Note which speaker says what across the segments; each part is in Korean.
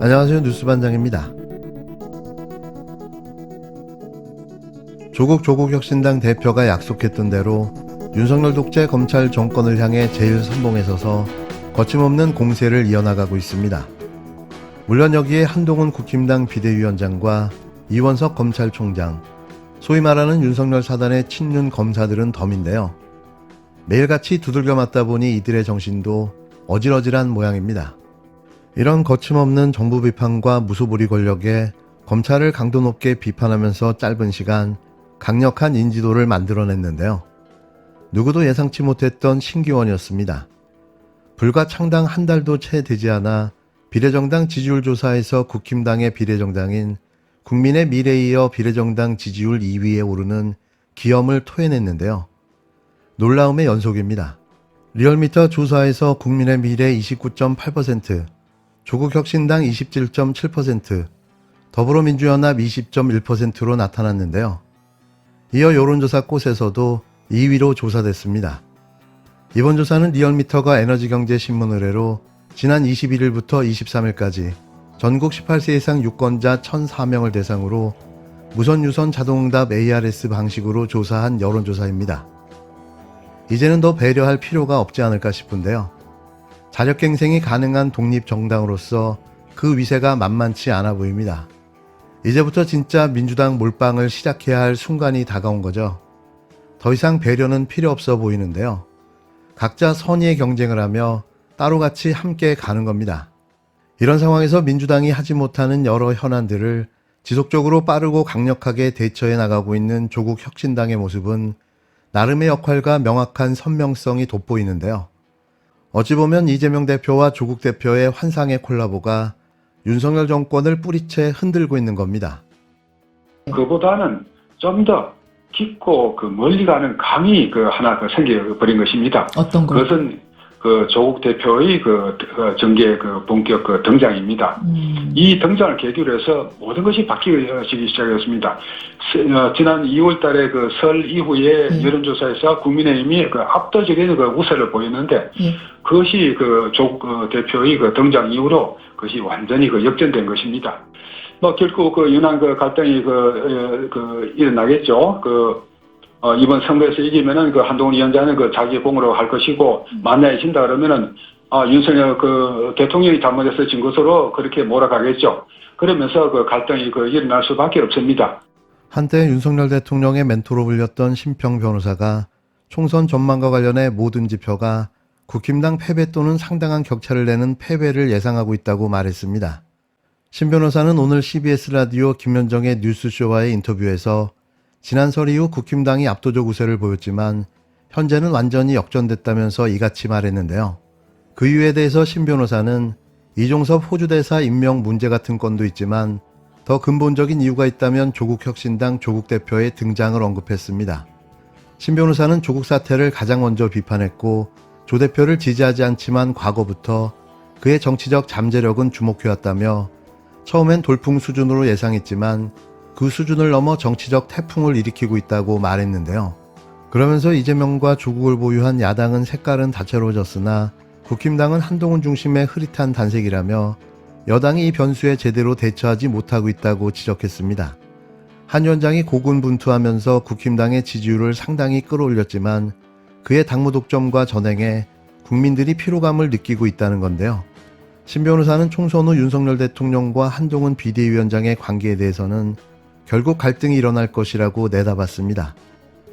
Speaker 1: 안녕하세요. 뉴스반장입니다. 조국혁신당 대표가 약속했던 대로 윤석열 독재 검찰 정권을 향해 제일 선봉에 서서 거침없는 공세를 이어나가고 있습니다. 물론 여기에 한동훈 국힘당 비대위원장과 이원석 검찰총장, 소위 말하는 윤석열 사단의 친윤 검사들은 덤인데요. 매일같이 두들겨 맞다 보니 이들의 정신도 어질어질한 모양입니다. 이런 거침없는 정부 비판과 무소불위 권력에 검찰을 강도 높게 비판하면서 짧은 시간 강력한 인지도를 만들어냈는데요. 누구도 예상치 못했던 신기원이었습니다. 불과 창당 한 달도 채 되지 않아 비례정당 지지율 조사에서 국힘당의 비례정당인 국민의 미래에 이어 비례정당 지지율 2위에 오르는 기염을 토해냈는데요. 놀라움의 연속입니다. 리얼미터 조사에서 국민의 미래 29.8%, 조국혁신당 27.7%, 더불어민주연합 20.1%로 나타났는데요. 이어 여론조사 꽃에서도 2위로 조사됐습니다. 이번 조사는 리얼미터가 에너지경제신문 의뢰로 지난 21일부터 23일까지 전국 18세 이상 유권자 1,004명을 대상으로 무선-유선 자동응답 ARS 방식으로 조사한 여론조사입니다. 이제는 더 배려할 필요가 없지 않을까 싶은데요. 자력갱생이 가능한 독립정당으로서 그 위세가 만만치 않아 보입니다. 이제부터 진짜 민주당 몰빵을 시작해야 할 순간이 다가온 거죠. 더 이상 배려는 필요 없어 보이는데요. 각자 선의의 경쟁을 하며 따로 같이 함께 가는 겁니다. 이런 상황에서 민주당이 하지 못하는 여러 현안들을 지속적으로 빠르고 강력하게 대처해 나가고 있는 조국혁신당의 모습은 나름의 역할과 명확한 선명성이 돋보이는데요. 어찌 보면 이재명 대표와 조국 대표의 환상의 콜라보가 윤석열 정권을 뿌리채 흔들고 있는 겁니다.
Speaker 2: 그보다는 좀 더 깊고 멀리 가는 감이 하나 생겨버린 것입니다.
Speaker 3: 어떤 걸?
Speaker 2: 그것은 조국 대표의 정계 본격 등장입니다. 이 등장을 계기로 해서 모든 것이 바뀌기 시작했습니다. 지난 2월 달에 설 이후에 여론조사에서 국민의힘이 압도적인 우세를 보였는데 그것이 조국 대표의 등장 이후로 그것이 완전히 역전된 것입니다. 결국 연안 갈등이 일어나겠죠. 이번 선거에서 이기면은 한동훈 위원장은 자기 공으로 할 것이고, 만약에 진다 그러면은 윤석열 대통령이 잘못해서 진 것으로 그렇게 몰아가겠죠. 그러면서 갈등이 일어날 수밖에 없습니다.
Speaker 1: 한때 윤석열 대통령의 멘토로 불렸던 심평 변호사가 총선 전망과 관련해 모든 지표가 국힘당 패배 또는 상당한 격차를 내는 패배를 예상하고 있다고 말했습니다. 심 변호사는 오늘 CBS 라디오 김현정의 뉴스쇼와의 인터뷰에서 지난 설 이후 국힘당이 압도적 우세를 보였지만 현재는 완전히 역전됐다면서 이같이 말했는데요. 그 이유에 대해서 심 변호사는 이종섭 호주 대사 임명 문제 같은 건도 있지만 더 근본적인 이유가 있다면 조국혁신당 조국 대표의 등장을 언급했습니다. 심 변호사는 조국 사태를 가장 먼저 비판했고 조 대표를 지지하지 않지만 과거부터 그의 정치적 잠재력은 주목해왔다며 처음엔 돌풍 수준으로 예상했지만 그 수준을 넘어 정치적 태풍을 일으키고 있다고 말했는데요. 그러면서 이재명과 조국을 보유한 야당은 색깔은 다채로워졌으나 국힘당은 한동훈 중심의 흐릿한 단색이라며 여당이 이 변수에 제대로 대처하지 못하고 있다고 지적했습니다. 한 위원장이 고군분투하면서 국힘당의 지지율을 상당히 끌어올렸지만 그의 당무 독점과 전행에 국민들이 피로감을 느끼고 있다는 건데요. 심 변호사는 총선 후 윤석열 대통령과 한동훈 비대위원장의 관계에 대해서는 결국 갈등이 일어날 것이라고 내다봤습니다.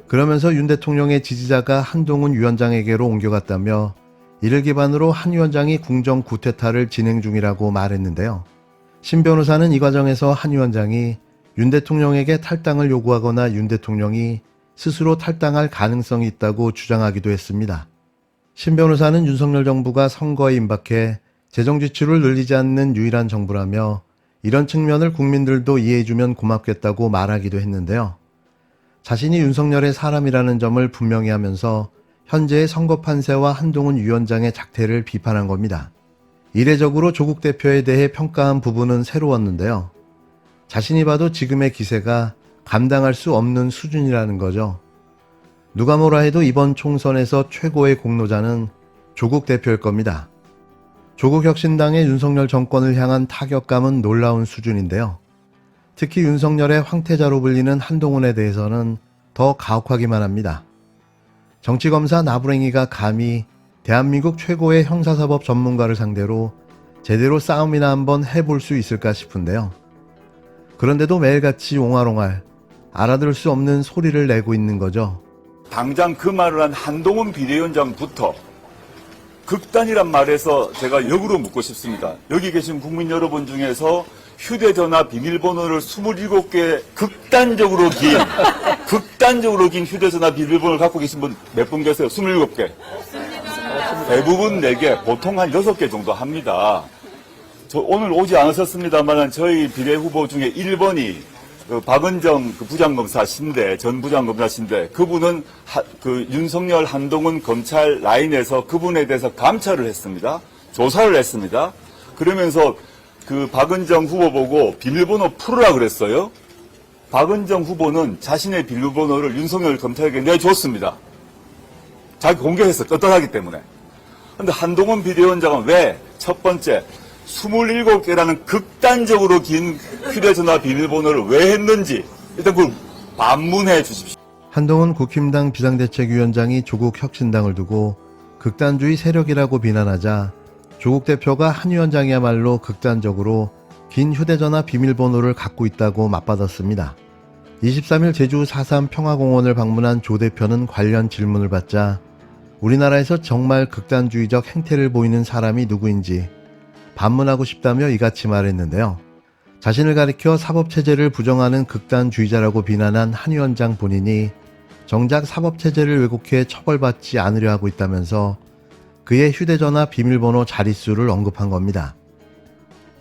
Speaker 1: 그러면서 윤 대통령의 지지자가 한동훈 위원장에게로 옮겨갔다며 이를 기반으로 한 위원장이 궁정 구태타를 진행 중이라고 말했는데요. 심 변호사는 이 과정에서 한 위원장이 윤 대통령에게 탈당을 요구하거나 윤 대통령이 스스로 탈당할 가능성이 있다고 주장하기도 했습니다. 심 변호사는 윤석열 정부가 선거에 임박해 재정 지출을 늘리지 않는 유일한 정부라며 이런 측면을 국민들도 이해해주면 고맙겠다고 말하기도 했는데요. 자신이 윤석열의 사람이라는 점을 분명히 하면서 현재의 선거 판세와 한동훈 위원장의 작태를 비판한 겁니다. 이례적으로 조국 대표에 대해 평가한 부분은 새로웠는데요. 자신이 봐도 지금의 기세가 감당할 수 없는 수준이라는 거죠. 누가 뭐라 해도 이번 총선에서 최고의 공로자는 조국 대표일 겁니다. 조국 혁신당의 윤석열 정권을 향한 타격감은 놀라운 수준인데요. 특히 윤석열의 황태자로 불리는 한동훈에 대해서는 더 가혹하기만 합니다. 정치검사 나부랭이가 감히 대한민국 최고의 형사사법 전문가를 상대로 제대로 싸움이나 한번 해볼 수 있을까 싶은데요. 그런데도 매일같이 옹알옹알 알아들을 수 없는 소리를 내고 있는 거죠.
Speaker 3: 당장 그 말을 한 한동훈 비대위원장부터 극단이란 말에서 제가 역으로 묻고 싶습니다. 여기 계신 국민 여러분 중에서 휴대전화 비밀번호를 27개 극단적으로 긴 휴대전화 비밀번호를 갖고 계신 분 몇 분 계세요? 27개. 대부분 4개, 보통 한 6개 정도 합니다. 저 오늘 오지 않으셨습니다만 저희 비례후보 중에 1번이 박은정 부장검사신데, 전 부장검사신데, 그분은 윤석열 한동훈 검찰 라인에서 그분에 대해서 감찰을 했습니다. 조사를 했습니다. 그러면서 박은정 후보 보고 비밀번호 풀으라 그랬어요. 박은정 후보는 자신의 비밀번호를 윤석열 검찰에게 내줬습니다. 자기 공개했어. 떳떳하기 때문에. 근데 한동훈 비대위원장은 왜 첫 번째 27개라는 극단적으로 긴 휴대전화 비밀번호를 왜 했는지 일단 그걸 반문해 주십시오.
Speaker 1: 한동훈 국힘당 비상대책위원장이 조국 혁신당을 두고 극단주의 세력이라고 비난하자 조국 대표가 한 위원장이야말로 극단적으로 긴 휴대전화 비밀번호를 갖고 있다고 맞받았습니다. 23일 제주 4.3 평화공원을 방문한 조 대표는 관련 질문을 받자 우리나라에서 정말 극단주의적 행태를 보이는 사람이 누구인지 반문하고 싶다며 이같이 말했는데요. 자신을 가리켜 사법체제를 부정하는 극단주의자라고 비난한 한 위원장 본인이 정작 사법체제를 왜곡해 처벌받지 않으려 하고 있다면서 그의 휴대전화 비밀번호 자릿수를 언급한 겁니다.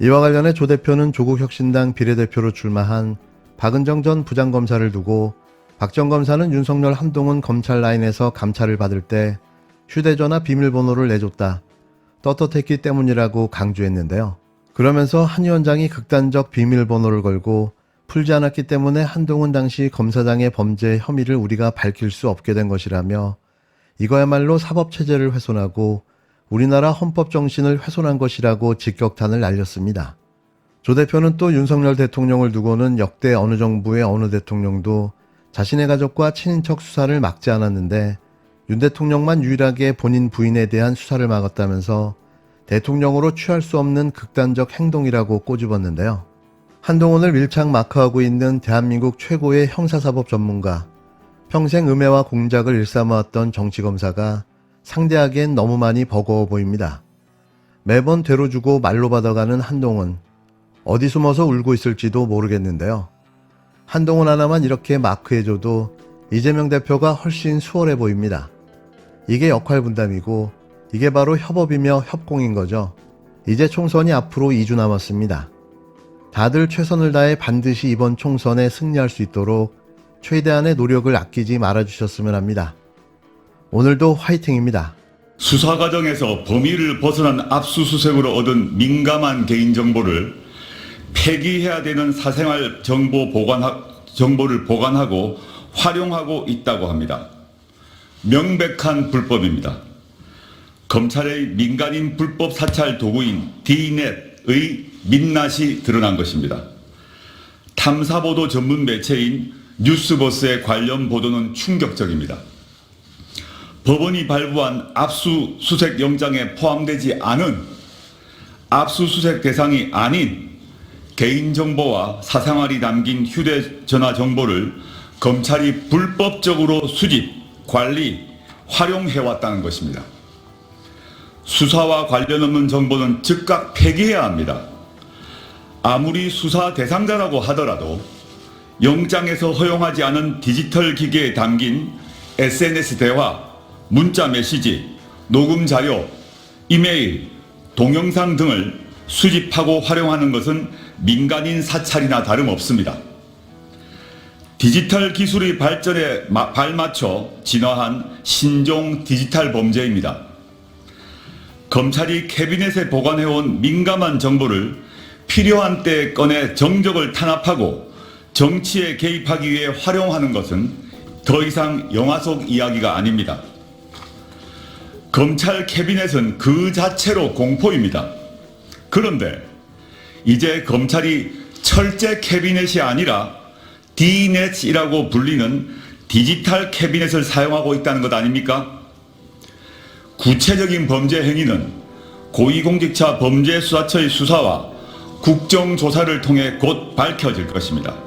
Speaker 1: 이와 관련해 조 대표는 조국 혁신당 비례대표로 출마한 박은정 전 부장검사를 두고 박 전 검사는 윤석열 한동훈 검찰 라인에서 감찰을 받을 때 휴대전화 비밀번호를 내줬다. 떳떳했기 때문이라고 강조했는데요. 그러면서 한 위원장이 극단적 비밀번호를 걸고 풀지 않았기 때문에 한동훈 당시 검사장의 범죄 혐의를 우리가 밝힐 수 없게 된 것이라며 이거야말로 사법체제를 훼손하고 우리나라 헌법 정신을 훼손한 것이라고 직격탄을 날렸습니다. 조 대표는 또 윤석열 대통령을 두고는 역대 어느 정부의 어느 대통령도 자신의 가족과 친인척 수사를 막지 않았는데 윤 대통령만 유일하게 본인 부인에 대한 수사를 막았다면서 대통령으로 취할 수 없는 극단적 행동이라고 꼬집었는데요. 한동훈을 밀착 마크하고 있는 대한민국 최고의 형사사법 전문가, 평생 음해와 공작을 일삼아왔던 정치검사가 상대하기엔 너무 많이 버거워 보입니다. 매번 되로 주고 말로 받아가는 한동훈, 어디 숨어서 울고 있을지도 모르겠는데요. 한동훈 하나만 이렇게 마크해줘도 이재명 대표가 훨씬 수월해 보입니다. 이게 역할 분담이고 이게 바로 협업이며 협공인 거죠. 이제 총선이 앞으로 2주 남았습니다. 다들 최선을 다해 반드시 이번 총선에 승리할 수 있도록 최대한의 노력을 아끼지 말아주셨으면 합니다. 오늘도 화이팅입니다.
Speaker 3: 수사 과정에서 범위를 벗어난 압수수색으로 얻은 민감한 개인정보를 폐기해야 되는 사생활 정보를 보관하고 활용하고 있다고 합니다. 명백한 불법입니다. 검찰의 민간인 불법 사찰 도구인 D넷의 민낯이 드러난 것입니다. 탐사보도 전문 매체인 뉴스버스의 관련 보도는 충격적입니다. 법원이 발부한 압수수색 영장에 포함되지 않은 압수수색 대상이 아닌 개인정보와 사생활이 담긴 휴대전화 정보를 검찰이 불법적으로 수집, 관리, 활용해왔다는 것입니다. 수사와 관련 없는 정보는 즉각 폐기해야 합니다. 아무리 수사 대상자라고 하더라도 영장에서 허용하지 않은 디지털 기기에 담긴 SNS 대화, 문자 메시지, 녹음 자료, 이메일, 동영상 등을 수집하고 활용하는 것은 민간인 사찰이나 다름없습니다. 디지털 기술의 발전에 발맞춰 진화한 신종 디지털 범죄입니다. 검찰이 캐비넷에 보관해온 민감한 정보를 필요한 때에 꺼내 정적을 탄압하고 정치에 개입하기 위해 활용하는 것은 더 이상 영화 속 이야기가 아닙니다. 검찰 캐비넷은 그 자체로 공포입니다. 그런데 이제 검찰이 철제 캐비넷이 아니라 D넷이라고 불리는 디지털 캐비넷을 사용하고 있다는 것 아닙니까? 구체적인 범죄 행위는 고위공직자 범죄수사처의 수사와 국정조사를 통해 곧 밝혀질 것입니다.